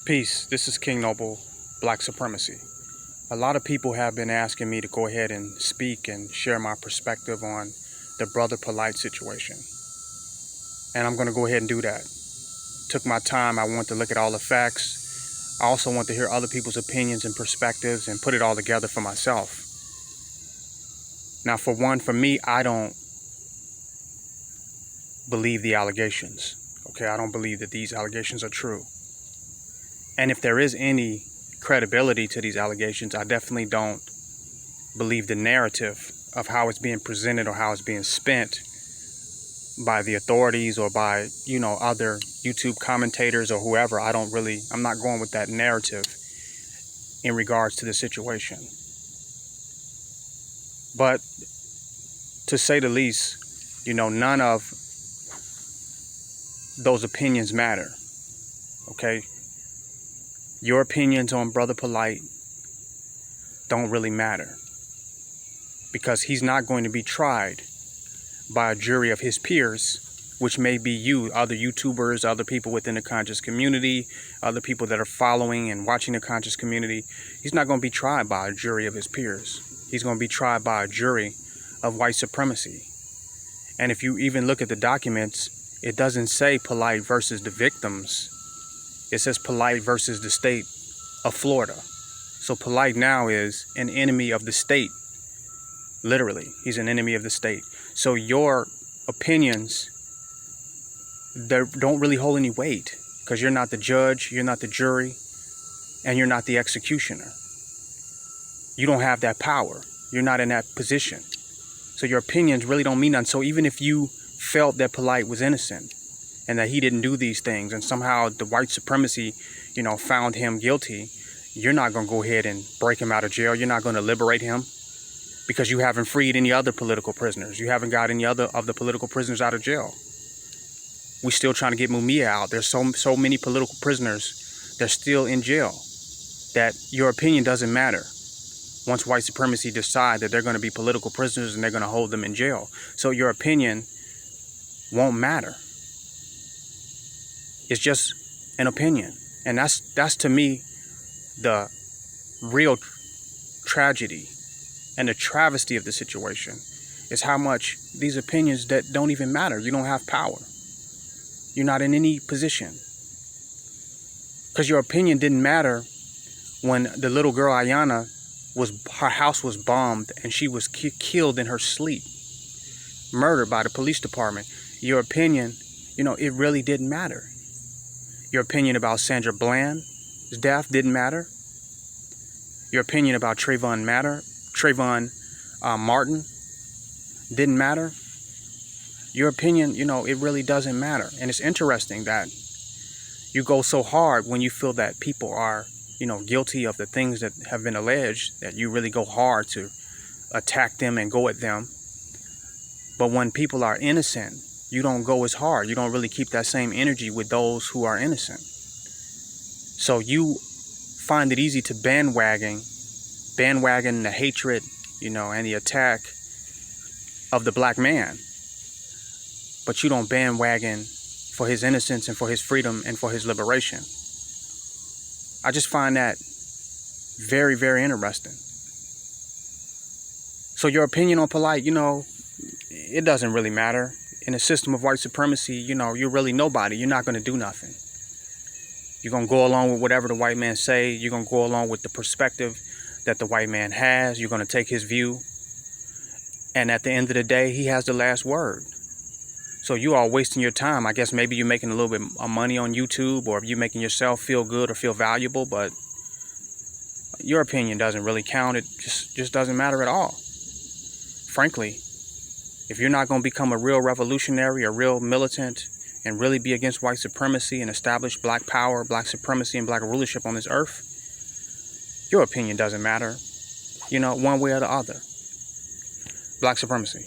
Peace, this is King Noble, Black Supremacy. A lot of people have been asking me to go ahead and speak and share my perspective on the Brother Polight situation. And I'm going to go ahead and do that. Took my time, I want to look at all the facts. I also want to hear other people's opinions and perspectives and put it all together for myself. Now, for me, I don't believe the allegations. Okay, I don't believe that these allegations are true. And if there is any credibility to these allegations, I definitely don't believe the narrative of how it's being presented or how it's being spent by the authorities or by, other YouTube commentators or whoever. I'm not going with that narrative in regards to the situation. But to say the least, none of those opinions matter. Okay? Your opinions on Brother Polight don't really matter because he's not going to be tried by a jury of his peers, which may be you, other YouTubers, other people within the conscious community, other people that are following and watching the conscious community. He's not going to be tried by a jury of his peers. He's going to be tried by a jury of white supremacy. And if you even look at the documents, it doesn't say Polight versus the victims. It says Polight versus the state of Florida. So Polight now is an enemy of the state. Literally, he's an enemy of the state. So your opinions, they don't really hold any weight because you're not the judge, you're not the jury, and you're not the executioner. You don't have that power. You're not in that position. So your opinions really don't mean nothing. So even if you felt that Polight was innocent and that he didn't do these things and somehow the white supremacy, found him guilty, you're not going to go ahead and break him out of jail. You're not going to liberate him because you haven't freed any other political prisoners. You haven't got any other of the political prisoners out of jail. We're still trying to get Mumia out. There's so many political prisoners that are still in jail that your opinion doesn't matter once white supremacy decide that they're going to be political prisoners and they're going to hold them in jail. So your opinion won't matter. It's just an opinion. And that's to me the real tragedy and the travesty of the situation is how much these opinions that don't even matter. You don't have power. You're not in any position. Because your opinion didn't matter when the little girl Ayana, her house was bombed and she was killed in her sleep, murdered by the police department. Your opinion, it really didn't matter. Your opinion about Sandra Bland's death didn't matter. Your opinion about Trayvon Martin didn't matter. Your opinion, it really doesn't matter. And it's interesting that you go so hard when you feel that people are, guilty of the things that have been alleged, that you really go hard to attack them and go at them. But when people are innocent, you don't go as hard. You don't really keep that same energy with those who are innocent. So you find it easy to bandwagon the hatred, and the attack of the black man. But you don't bandwagon for his innocence and for his freedom and for his liberation. I just find that very, very interesting. So your opinion on Polight, it doesn't really matter. In a system of white supremacy, you're really nobody. You're not going to do nothing. You're going to go along with whatever the white man say. You're going to go along with the perspective that the white man has. You're going to take his view. And at the end of the day, he has the last word. So you are wasting your time. I guess maybe you're making a little bit of money on YouTube, or you're making yourself feel good or feel valuable, but your opinion doesn't really count. It just doesn't matter at all. Frankly, if you're not going to become a real revolutionary, a real militant, and really be against white supremacy and establish black power, black supremacy, and black rulership on this earth, your opinion doesn't matter, one way or the other. Black supremacy.